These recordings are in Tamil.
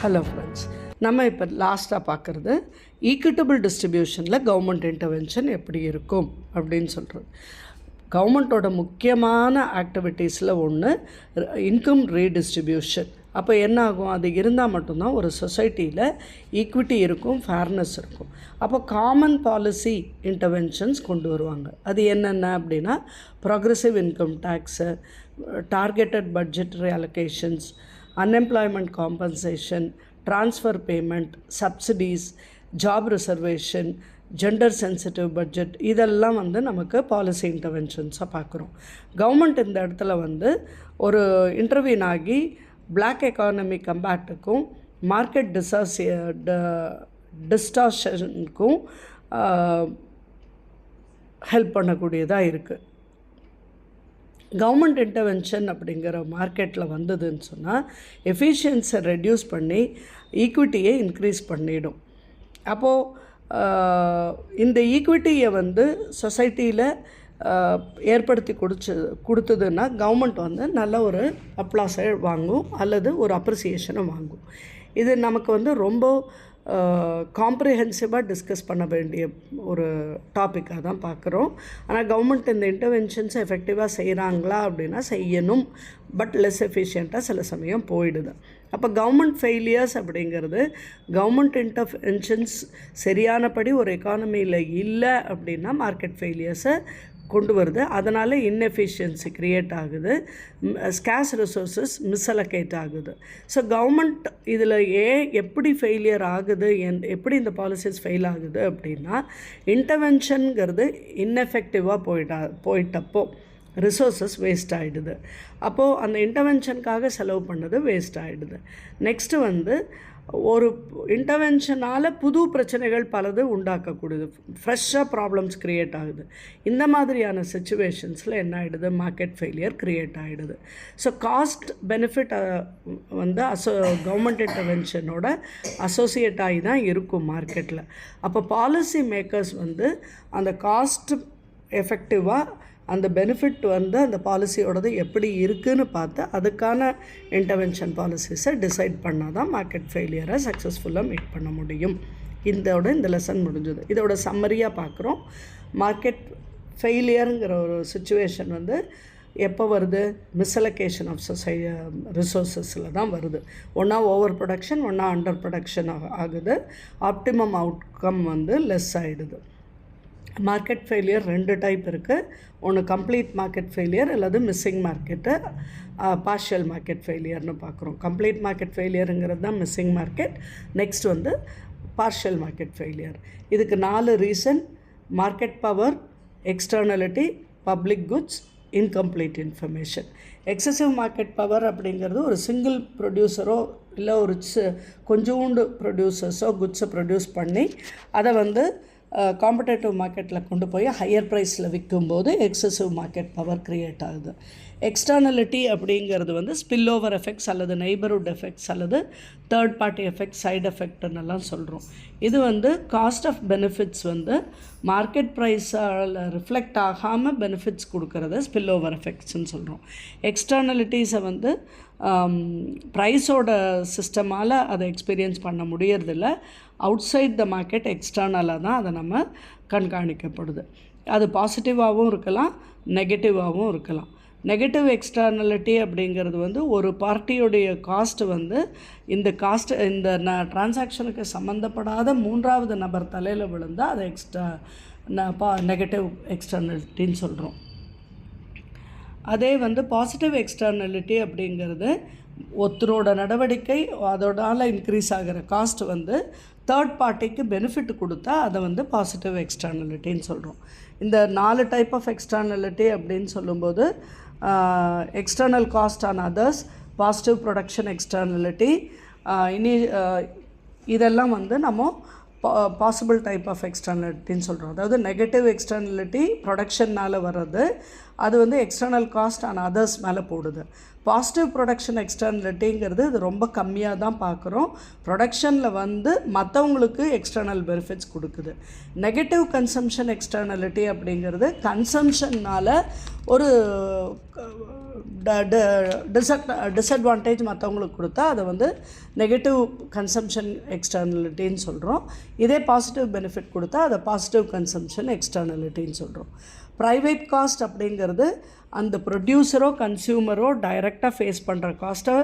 ஹலோ ஃப்ரெண்ட்ஸ், நம்ம இப்போ லாஸ்ட்டாக பார்க்குறது ஈக்விட்டபிள் டிஸ்ட்ரிபியூஷனில் கவர்மெண்ட் இன்டர்வென்ஷன் எப்படி இருக்கும் அப்படின்னு சொல்கிறது. கவர்மெண்ட்டோட முக்கியமான ஆக்டிவிட்டீஸில் ஒன்று இன்கம் ரீடிஸ்ட்ரிபியூஷன். அப்போ என்ன ஆகும், அது இருந்தால் மட்டும்தான் ஒரு சொசைட்டியில் ஈக்விட்டி இருக்கும், ஃபேர்னஸ் இருக்கும். அப்போ காமன் பாலிசி இன்டர்வென்ஷன்ஸ் கொண்டு வருவாங்க. அது என்னென்ன அப்படின்னா progressive income tax, targeted budgetary allocations, unemployment compensation, transfer payment, subsidies, job reservation, gender sensitive budget, இதெல்லாம் நமக்கு பாலிசி இன்டர்வென்ஷன்ஸாக பார்க்குறோம். கவர்மெண்ட் இந்த இடத்துல ஒரு இன்டர்வியூன் ஆகி பிளாக் எக்கானமி கம்பேட்டுக்கும் மார்க்கெட் டிஸ்டார்ஷனுக்கும் ஹெல்ப் பண்ணக்கூடியதாக இருக்குது. கவர்மெண்ட் இன்டர்வென்ஷன் அப்படிங்கிற மார்க்கெட்டில் வந்ததுன்னு சொன்னால் எஃபிஷியன்ஸை ரெடியூஸ் பண்ணி ஈக்விட்டியை இன்க்ரீஸ் பண்ணிடும். அப்போது இந்த ஈக்விட்டியை சொசைட்டியில் ஏற்படுத்தி கொடுத்ததுன்னா கவர்மெண்ட் நல்ல ஒரு அப்ளாஸை வாங்கும் அல்லது ஒரு அப்ரிசியேஷனை வாங்கும். இது நமக்கு ரொம்ப காம்ப்ரிஹென்சிவாக டிஸ்கஸ் பண்ண வேண்டிய ஒரு டாப்பிக்காக தான் பார்க்குறோம். ஆனால் கவர்மெண்ட் இந்த இன்டர்வென்ஷன்ஸ் எஃபெக்டிவாக செய்கிறாங்களா அப்படின்னா செய்யணும், பட் லெஸ் எஃபிஷியண்ட்டாக சில சமயம் போயிடுது. அப்போ கவர்மெண்ட் ஃபெயிலியர்ஸ் அப்படிங்கிறது கவர்மெண்ட் இன்டர்வென்ஷன்ஸ் சரியானபடி ஒரு எக்கானமியில் இல்லை அப்படின்னா மார்க்கெட் ஃபெயிலியர்ஸை கொண்டு வருது. அதனால் இன்எஃபிஷியன்சி க்ரியேட் ஆகுது, ஸ்கேர்ஸ் ரிசோர்ஸஸ் மிஸ்அலோகேட் ஆகுது. ஸோ கவர்மெண்ட் இதில் எப்படி ஃபெயிலியர் ஆகுது, எப்படி இந்த பாலிசிஸ் ஃபெயில் ஆகுது அப்படின்னா இன்டர்வென்ஷனுங்கிறது இன்எஃபெக்டிவாக போயிட்டப்போ ரிசோர்ஸஸ் வேஸ்ட் ஆகிடுது. அப்போது அந்த இன்டர்வென்ஷனுக்காக செலவு பண்ணது வேஸ்ட் ஆகிடுது. நெக்ஸ்ட்டு ஒரு இன்டர்வென்ஷனால் புது பிரச்சனைகள் பலது உண்டாக்கக்கூடியது, ஃப்ரெஷ்ஷாக ப்ராப்ளம்ஸ் க்ரியேட் ஆகுது. இந்த மாதிரியான சுச்சுவேஷன்ஸில் என்ன ஆகிடுது, மார்க்கெட் ஃபெயிலியர் க்ரியேட் ஆகிடுது. ஸோ காஸ்ட் பெனிஃபிட் கவர்மெண்ட் இன்டர்வென்ஷனோட அசோசியேட் ஆகி தான் இருக்கும் மார்க்கெட்டில். அப்போ பாலிசி மேக்கர்ஸ் அந்த காஸ்ட் எஃபெக்டிவாக அந்த பெனிஃபிட் அந்த பாலிசியோடது எப்படி இருக்குதுன்னு பார்த்து அதுக்கான இன்டர்வென்ஷன் பாலிசிஸை டிசைட் பண்ணால் தான் மார்க்கெட் ஃபெயிலியரை சக்ஸஸ்ஃபுல்லாக மேக் பண்ண முடியும். இந்த லெசன் முடிஞ்சது. இதோட சம்மரியாக பார்க்குறோம். மார்க்கெட் ஃபெயிலியருங்கிற ஒரு சுச்சுவேஷன் எப்போ வருது, மிஸ்அலோகேஷன் ஆஃப் ரிசோர்ஸஸில் தான் வருது. ஒன்றா ஓவர் ப்ரொடக்ஷன், ஒன்றா அண்டர் ப்ரொடக்ஷன் ஆகுது. ஆப்டிமம் அவுட்கம் லெஸ் ஆகிடுது. மார்க்கெட் ஃபெயிலியர் 2 டைப் இருக்குது. ஒன்று கம்ப்ளீட் மார்க்கெட் ஃபெயிலியர் அல்லது மிஸ்ஸிங் மார்க்கெட்டு, பார்ஷியல் மார்க்கெட் ஃபெயிலியர்னு பார்க்குறோம். கம்ப்ளீட் மார்க்கெட் ஃபெயிலியருங்கிறது தான் missing market. Next partial market failure. இதுக்கு 4 reason: market power, externality, public goods, incomplete information. Excessive market power அப்படிங்கிறது ஒரு சிங்கிள் ப்ரொடியூசரோ இல்லை ஒரு கொஞ்சோண்டு ப்ரொடியூசர்ஸோ குட்ஸை ப்ரொடியூஸ் பண்ணி அதை காம்படேட்டிவ் மார்க்கெட்டில் கொண்டு போய் ஹையர் ப்ரைஸில் விற்கும்போது எக்ஸசிவ் மார்க்கெட் பவர் க்ரியேட் ஆகுது. எக்ஸ்டர்னலிட்டி அப்படிங்கிறது ஸ்பில் ஓவர் எஃபெக்ட்ஸ் அல்லது நெய்பர்ஹுட் எஃபெக்ட்ஸ் அல்லது தேர்ட் பார்ட்டி எஃபெக்ட், சைடு எஃபெக்ட்னெல்லாம் சொல்கிறோம். இது காஸ்ட் ஆஃப் பெனிஃபிட்ஸ் மார்க்கெட் ப்ரைஸால் ரிஃப்ளெக்ட் ஆகாமல் பெனிஃபிட்ஸ் கொடுக்கறத ஸ்பில் ஓவர் எஃபெக்ட்ஸ்ன்னு சொல்கிறோம். எக்ஸ்டர்னலிட்டிஸை ப்ரைஸோட சிஸ்டமால் அதை எக்ஸ்பீரியன்ஸ் பண்ண முடியறதில்ல. அவுட் சைட் த மார்க்கெட் எக்ஸ்டர்னலாக தான் அதை நம்ம கண்காணிக்கப்படுது. அது பாசிட்டிவாகவும் இருக்கலாம், நெகட்டிவாகவும் இருக்கலாம். நெகட்டிவ் எக்ஸ்டர்னலிட்டி அப்படிங்கிறது ஒரு பார்ட்டியோடைய காஸ்ட்டு இந்த டிரான்சாக்ஷனுக்கு சம்மந்தப்படாத 3வது நபர் தலையில் விழுந்தால் அதை நெகட்டிவ் எக்ஸ்டர்னலிட்டின்னு சொல்கிறோம். அதே பாசிட்டிவ் எக்ஸ்டர்னலிட்டி அப்படிங்கிறது ஒருத்தரோட நடவடிக்கை அதோடால் இன்க்ரீஸ் ஆகிற காஸ்ட் தேர்ட் பார்ட்டிக்கு பெனிஃபிட் கொடுத்தா அதை பாசிட்டிவ் எக்ஸ்டர்னலிட்டின்னு சொல்கிறோம். இந்த 4 டைப் ஆஃப் எக்ஸ்டர்னலிட்டி அப்படின்னு சொல்லும்போது external cost on others, positive production externality, இதெல்லாம் நம்ம பாசிபிள் டைப் ஆஃப் எக்ஸ்டர்னலிட்டின்னு சொல்கிறோம். அதாவது நெகட்டிவ் எக்ஸ்டர்னலிட்டி ப்ரொடக்ஷன்னால் வர்றது, அது எக்ஸ்டர்னல் காஸ்ட் ஆன் அதர்ஸ் மேலே போடுது. பாசிட்டிவ் ப்ரொடக்ஷன் எக்ஸ்டர்னலிட்டிங்கிறது இது ரொம்ப கம்மியாக தான் பார்க்குறோம். ப்ரொடக்ஷனில் வந்து மற்றவங்களுக்கு எக்ஸ்டர்னல் பெனிஃபிட்ஸ் கொடுக்குது. நெகட்டிவ் கன்சம்ஷன் எக்ஸ்டர்னலிட்டி அப்படிங்கிறது கன்சம்ஷன்னால் ஒரு டிஸ்அட்வான்டேஜ் மற்றவங்களுக்கு கொடுத்தா அதை வந்து நெகட்டிவ் கன்சம்ஷன் எக்ஸ்டர்னலிட்டின்னு சொல்கிறோம். இதே பாசிட்டிவ் பெனிஃபிட் கொடுத்தா அதை பாசிட்டிவ் கன்சம்ஷன் எக்ஸ்டர்னலிட்டின்னு சொல்கிறோம். ப்ரைவேட் காஸ்ட் அப்படிங்கிறது அந்த ப்ரொடியூசரோ கன்சியூமரோ டைரெக்டாக ஃபேஸ் பண்ணுற காஸ்ட்டை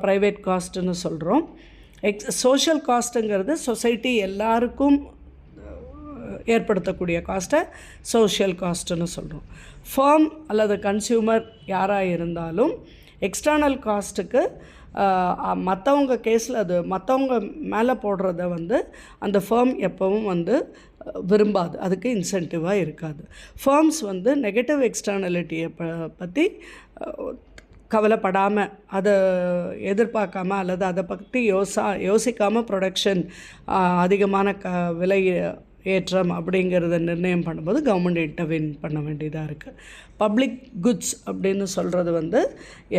ப்ரைவேட் காஸ்ட்டுன்னு சொல்கிறோம். சோஷியல் காஸ்ட்டுங்கிறது சொசைட்டி எல்லாருக்கும் ஏற்படுத்தக்கூடிய காஸ்ட்டை சோஷியல் காஸ்ட்டுன்னு சொல்கிறோம். ஃபர்ம் அல்லது கன்சியூமர் யாராக இருந்தாலும் எக்ஸ்டர்னல் காஸ்ட்டுக்கு மற்றவங்க கேஸில் அது மற்றவங்க மேலே போடுறத வந்து அந்த ஃபர்ம் எப்பவும் வந்து விரும்பாது, அதுக்கு இன்சென்டிவாக இருக்காது. ஃபர்ம்ஸ் வந்து நெகட்டிவ் எக்ஸ்டர்னலிட்டியை பற்றி கவலைப்படாமல் அதை எதிர்பார்க்காம அல்லது அதை பற்றி யோசிக்காமல் ப்ரொடக்ஷன் அதிகமான விலை ஏற்றம் அப்படிங்கிறத நிர்ணயம் பண்ணும்போது கவர்மெண்ட் இன்டர்வீன் பண்ண வேண்டியதாக இருக்குது. பப்ளிக் குட்ஸ் அப்படின்னு சொல்கிறது வந்து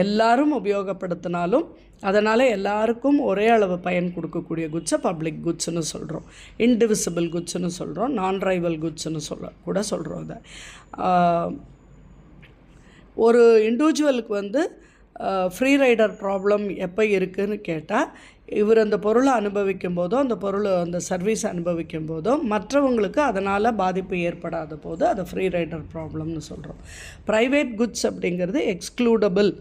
எல்லாரும் உபயோகப்படுத்தினாலும் அதனால் எல்லாருக்கும் ஒரே அளவு பயன் கொடுக்கக்கூடிய குட்ஸை பப்ளிக் குட்ஸ்னு சொல்கிறோம். இன்டிவிசிபிள் குட்ஸ்னு சொல்கிறோம், நான் ரைவல் குட்ஸ்னு கூட சொல்கிறோம். அதை ஒரு இண்டிவிஜுவலுக்கு வந்து ஃப்ரீ ரைடர் ப்ராப்ளம் எப்போ இருக்குதுன்னு கேட்டால் இவர் அந்த பொருளை அனுபவிக்கும் போதோ அந்த சர்வீஸ் அனுபவிக்கும் போதோ மற்றவங்களுக்கு அதனால் பாதிப்பு ஏற்படாத போது அதை ஃப்ரீ ரைடர் ப்ராப்ளம்னு சொல்கிறோம். ப்ரைவேட் குட்ஸ் அப்படிங்கிறது எக்ஸ்க்ளூடபிள்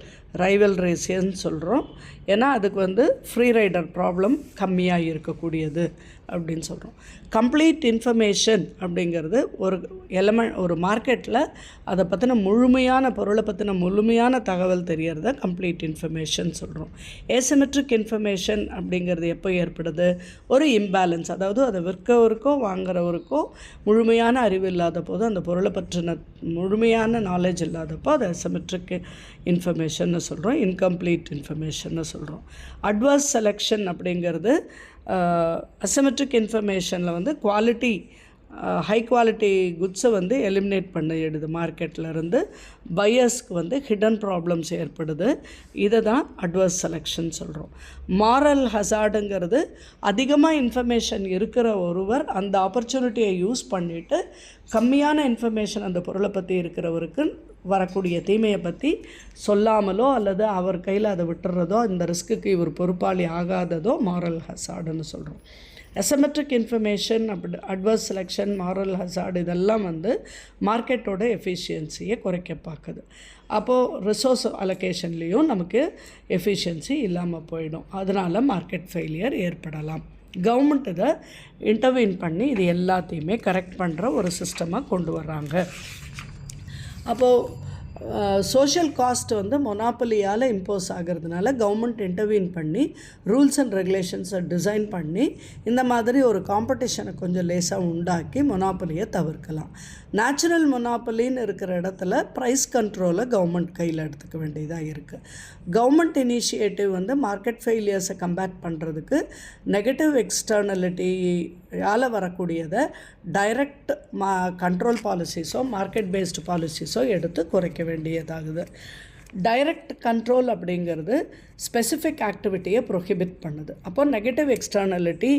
ரைவல்ரேசியன்னு சொல்கிறோம். ஏன்னா அதுக்கு வந்து ஃப்ரீ ரைடர் ப்ராப்ளம் கம்மியாக இருக்கக்கூடியது அப்படின்னு சொல்கிறோம். கம்ப்ளீட் இன்ஃபர்மேஷன் அப்படிங்கிறது ஒரு மார்க்கெட்டில் அதை பற்றின பொருளை பற்றின முழுமையான தகவல் தெரியறத கம்ப்ளீட் இன்ஃபர்மேஷன் சொல்கிறோம். ஏசிமெட்ரிக் இன்ஃபர்மேஷன் அப்படிங்கிறது எப்போ ஏற்படுது? ஒரு இம்பேலன்ஸ், அதாவது அதை விற்கவருக்கோ வாங்குறவருக்கோ முழுமையான அறிவு இல்லாத போது, அந்த பொருளை பற்றின முழுமையான நாலேஜ் இல்லாதப்போ அதை அசிமெட்ரிக் இன்ஃபர்மேஷன்னு சொல்கிறோம், இன்கம்ப்ளீட் இன்ஃபர்மேஷன்னு சொல்கிறோம். அட்வர்ஸ் செலெக்ஷன் அப்படிங்கிறது அசிமெட்ரிக் இன்ஃபர்மேஷனில் வந்து ஹை குவாலிட்டி குட்ஸை வந்து எலிமினேட் பண்ணிடுது மார்க்கெட்லேருந்து. பையர்ஸ்க்கு வந்து ஹிடன் ப்ராப்ளம்ஸ் ஏற்படுது. இதை தான் அட்வர்ஸ் செலெக்ஷன் சொல்கிறோம். மாரல் ஹசார்டுங்கிறது அதிகமாக இன்ஃபர்மேஷன் இருக்கிற ஒருவர் அந்த ஆப்பர்ச்சுனிட்டியை யூஸ் பண்ணிவிட்டு கம்மியான இன்ஃபர்மேஷன் அந்த பொருளை பற்றி இருக்கிறவருக்கு வரக்கூடிய தீமையை பற்றி சொல்லாமலோ அல்லது அவர் கையில் அதை விட்டுறதோ, இந்த ரிஸ்க்குக்கு இவர் பொறுப்பாளி ஆகாததோ மாரல் ஹசார்டுன்னு சொல்கிறோம். Asymmetric information adverse selection, moral hazard இதெல்லாம் வந்து மார்க்கெட்டோட எஃபிஷியன்சியை குறைக்க பார்க்குது. அப்போது ரிசோர்ஸ் அலோகேஷன்லேயும் நமக்கு எஃபிஷியன்சி இல்லாமல் போயிடும். அதனால் மார்க்கெட் ஃபெயிலியர் ஏற்படலாம். கவர்மெண்ட் இதை இன்டர்வீன் பண்ணி இது எல்லாத்தையுமே கரெக்ட் பண்ணுற ஒரு சிஸ்டமாக கொண்டு வர்றாங்க. அப்போது சோஷியல் காஸ்ட் வந்து மொனாப்பலியால் இம்போஸ் ஆகிறதுனால கவர்மெண்ட் இன்டர்வீன் பண்ணி ரூல்ஸ் அண்ட் ரெகுலேஷன்ஸை டிசைன் பண்ணி இந்த மாதிரி ஒரு காம்படிஷனை கொஞ்சம் லேசாக உண்டாக்கி மொனாப்பலியை தவிர்க்கலாம். நேச்சுரல் மொனாப்பலின்னு இருக்கிற இடத்துல ப்ரைஸ் கண்ட்ரோலை கவர்மெண்ட் கையில் எடுத்துக்க வேண்டியதாக இருக்குது. கவர்மெண்ட் இனிஷியேட்டிவ் வந்து மார்க்கெட் ஃபெயிலியர்ஸை கம்பேட் பண்ணுறதுக்கு நெகட்டிவ் எக்ஸ்டர்னலிட்டியால் வரக்கூடியதை டைரக்ட் கண்ட்ரோல் பாலிசிஸோ மார்க்கெட் பேஸ்டு பாலிசிஸோ எடுத்து குறைக்க வேண்டியதாகுது. டைரக்ட் கண்ட்ரோல் அப்படிங்கிறது ஸ்பெசிஃபிக் ஆக்டிவிட்டியை ப்ரொஹிபிட் பண்ணுது. அப்போ நெகட்டிவ் எக்ஸ்டர்னலிட்டி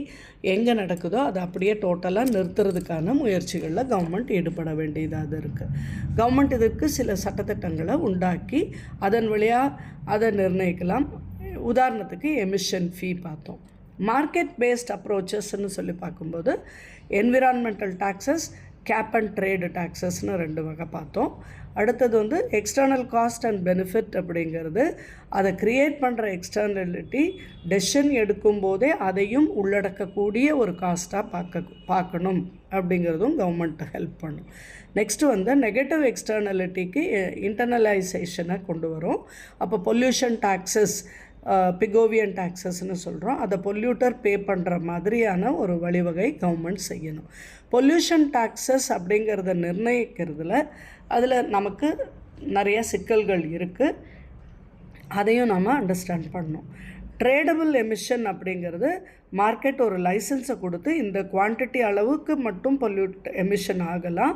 எங்கே நடக்குதோ அதை அப்படியே டோட்டலாக நிறுத்துறதுக்கான முயற்சிகளில் கவர்மெண்ட் ஈடுபட வேண்டியதாக இருக்குது. கவர்மெண்ட் இதற்கு சில சட்டத்திட்டங்களை உண்டாக்கி அதன் வழியாக அதை நிர்ணயிக்கலாம். உதாரணத்துக்கு எமிஷன் ஃபீ பார்த்தோம். மார்க்கெட் பேஸ்ட் அப்ரோச்சஸ்ன்னு சொல்லி பார்க்கும்போது environmental taxes, cap and trade டாக்ஸஸ்னு 2 வகை பார்த்தோம். அடுத்தது வந்து எக்ஸ்டர்னல் காஸ்ட் அண்ட் பெனிஃபிட் அப்படிங்கிறது அதை க்ரியேட் பண்ணுற எக்ஸ்டர்னலிட்டி டெசிஷன் எடுக்கும்போதே அதையும் உள்ளடக்கக்கூடிய ஒரு காஸ்ட்டாக பார்க்கணும் அப்படிங்கிறதும் கவர்மெண்ட் ஹெல்ப் பண்ணும். நெக்ஸ்ட்டு வந்து நெகட்டிவ் எக்ஸ்டர்னலிட்டிக்கு இன்டர்னலைசேஷனை கொண்டு வரும். அப்போ பொல்யூஷன் டாக்ஸஸ், பிகோவியன் டாக்ஸஸ்ன்னு சொல்கிறோம், அதை பொல்யூட்டர் பே பண்ணுற மாதிரியான ஒரு வழிவகை கவர்மெண்ட் செய்யணும். பொல்யூஷன் டாக்ஸஸ் அப்படிங்கிறத நிர்ணயிக்கிறதுல அதில் நமக்கு நிறைய சிக்கல்கள் இருக்குது. அதையும் நாம் அண்டர்ஸ்டாண்ட் பண்ணணும். ட்ரேடபிள் எமிஷன் அப்படிங்கிறது மார்க்கெட் ஒரு லைசன்ஸை கொடுத்து இந்த குவான்டிட்டி அளவுக்கு மட்டும் எமிஷன் ஆகலாம்,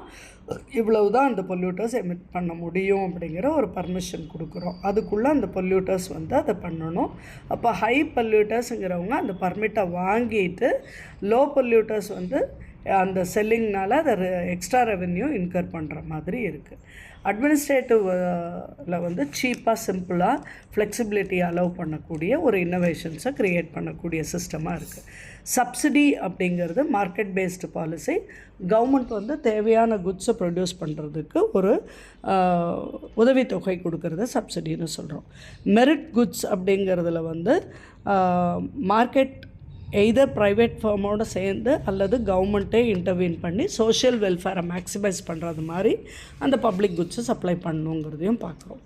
இவ்வளவு தான் அந்த பொல்யூட்டர்ஸ் எமிட் பண்ண முடியும் அப்படிங்கிற ஒரு பர்மிஷன் கொடுக்குறோம். அதுக்குள்ளே அந்த பொல்யூட்டர்ஸ் வந்து அதை பண்ணணும். அப்போ ஹை பொல்யூட்டர்ஸுங்கிறவங்க அந்த பர்மிட்டை வாங்கிட்டு லோ பொல்யூட்டர்ஸ் வந்து அந்த செல்லிங்னால் அதை எக்ஸ்ட்ரா ரெவென்யூ இன்கர் பண்ணுற மாதிரி இருக்குது. அட்மினிஸ்ட்ரேட்டிவில் வந்து சீப்பாக சிம்பிளாக ஃப்ளெக்சிபிலிட்டி அலோவ் பண்ணக்கூடிய ஒரு இன்னோவேஷன்ஸை க்ரியேட் பண்ணக்கூடிய சிஸ்டமாக இருக்குது. சப்சிடி அப்படிங்கிறது மார்க்கெட் பேஸ்டு பாலிசி. கவர்மெண்ட் வந்து தேவையான குட்ஸை ப்ரொடியூஸ் பண்ணுறதுக்கு ஒரு உதவித்தொகை கொடுக்கறத சப்சிடின்னு சொல்கிறோம். மெரிட் குட்ஸ் அப்படிங்கிறதுல வந்து மார்க்கெட் எய்தர் ப்ரைவேட் ஃபார்மோடு சேர்ந்து அல்லது கவர்மெண்ட்டே இன்டர்வீன் பண்ணி சோஷியல் வெல்ஃபேரை மேக்ஸிமைஸ் பண்ணுறது மாதிரி அந்த பப்ளிக் குட்ஸை சப்ளை பண்ணணுங்கிறதையும் பார்க்குறோம்.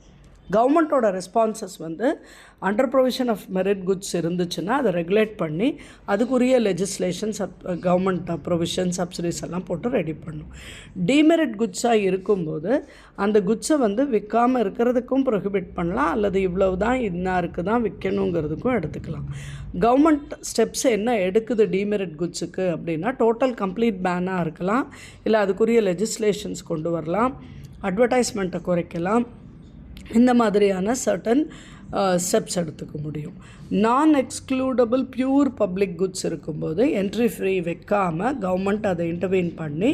கவர்மெண்ட்டோட ரெஸ்பான்சஸ் வந்து under provision of merit goods இருந்துச்சுன்னா அதை ரெகுலேட் பண்ணி அதுக்குரிய லெஜிஸ்லேஷன் கவர்மெண்ட் ப்ரொவிஷன் சப்சிடிஸ் எல்லாம் போட்டு ரெடி பண்ணும். டிமெரிட் குட்ஸாக இருக்கும்போது அந்த குட்ஸை வந்து விற்காமல் இருக்கிறதுக்கும் ப்ரொஹிபிட் பண்ணலாம், அல்லது இவ்வளவு தான் இன்னாருக்கு தான் விற்கணுங்கிறதுக்கும் எடுத்துக்கலாம். கவர்மெண்ட் ஸ்டெப்ஸ் என்ன எடுக்குது டிமெரிட் குட்ஸுக்கு அப்படின்னா டோட்டல் கம்ப்ளீட் பேனாக இருக்கலாம், இல்லை அதுக்குரிய லெஜிஸ்லேஷன்ஸ் கொண்டு வரலாம், அட்வர்டைஸ்மெண்ட்டை குறைக்கலாம், இந்த மாதிரியான சர்டன் ஸ்டெப்ஸ் எடுத்துக்க முடியும். நான் எக்ஸ்க்ளூடபிள் பியூர் பப்ளிக் குட்ஸ் இருக்கும்போது என்ட்ரி ஃப்ரீ வைக்காமல் கவர்மெண்ட் அதை இன்டர்வீன் பண்ணி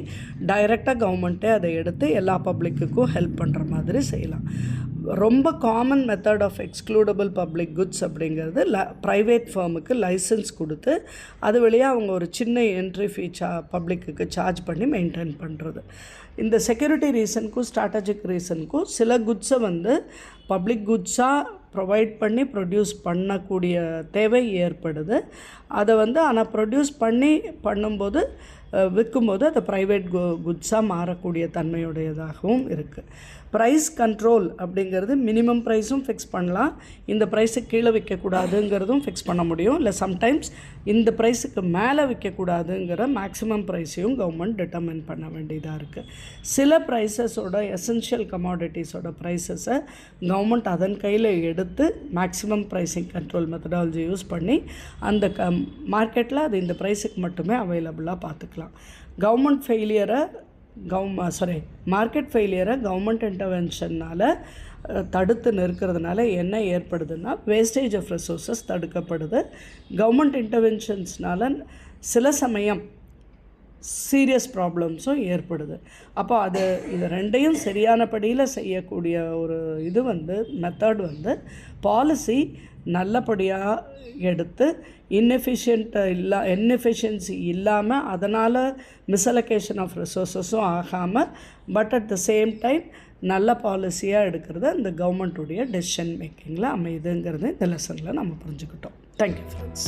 டைரெக்டாக கவர்மெண்ட்டே அதை எடுத்து எல்லா பப்ளிக்குக்கும் ஹெல்ப் பண்ணுற மாதிரி செய்யலாம். ரொம்ப common method of excludable public goods அப்படிங்கிறது ப்ரைவேட் ஃபார்முக்கு லைசன்ஸ் கொடுத்து அது வழியாக அவங்க ஒரு சின்ன என்ட்ரி ஃபீ பப்ளிக்கு சார்ஜ் பண்ணி மெயின்டைன் பண்ணுறது. இந்த செக்யூரிட்டி ரீசனுக்கும் ஸ்ட்ராட்டஜிக் ரீசனுக்கும் சில குட்ஸை வந்து பப்ளிக் குட்ஸாக ப்ரொவைட் பண்ணி ப்ரொடியூஸ் பண்ணக்கூடிய தேவை ஏற்படுது. அதை வந்து ஆனால் ப்ரொடியூஸ் பண்ணும்போது விற்கும்போது அது ப்ரைவேட் குட்ஸாக மாறக்கூடிய தன்மையுடையதாகவும் இருக்குது. ப்ரைஸ் கண்ட்ரோல் அப்படிங்கிறது மினிமம் ப்ரைஸும் ஃபிக்ஸ் பண்ணலாம், இந்த ப்ரைஸுக்கு கீழே விற்கக்கூடாதுங்கிறதும் ஃபிக்ஸ் பண்ண முடியும், இல்லை சம்டைம்ஸ் இந்த ப்ரைஸுக்கு மேலே விற்கக்கூடாதுங்கிற மேக்ஸிமம் ப்ரைஸையும் கவர்மெண்ட் டிட்டர்மின் பண்ண வேண்டியதாக இருக்குது. சில ப்ரைஸஸோட எசென்ஷியல் கமாடிட்டிஸோட ப்ரைஸஸை கவர்மெண்ட் அதன் கையில் எடுத்து maximum pricing control methodology use பண்ணி அந்த மார்க்கெட்டில் அது இந்த ப்ரைஸுக்கு மட்டுமே அவைலபிளாக பார்த்துக்கலாம். மார்க்கெட் ஃபெயிலியரை கவர்மெண்ட் இன்டர்வென்ஷனால் தடுத்து நிற்கிறதுனால என்ன ஏற்படுதுன்னா வேஸ்டேஜ் ஆஃப் ரிசோர்ஸஸ் தடுக்கப்படுது. கவர்மெண்ட் இன்டர்வென்ஷன்ஸ்னால சில சமயம் சீரியஸ் ப்ராப்ளம்ஸும் ஏற்படுது. அப்போ இது ரெண்டையும் சரியானபடியில் செய்யக்கூடிய ஒரு மெத்தட் பாலிசி நல்லபடியாக எடுத்து இன்எஃபிஷியன்சி இல்லாமல் அதனால் மிஸ்அலோகேஷன் ஆஃப் ரிசோர்ஸஸும் ஆகாமல் but at the same time நல்ல பாலிசியாக எடுக்கிறது அந்த கவர்மெண்ட்டுடைய டெசிஷன் மேக்கிங்கில் அமையுதுங்கிறது இந்த லெசனில் நம்ம புரிஞ்சுக்கிட்டோம். Thank you friends.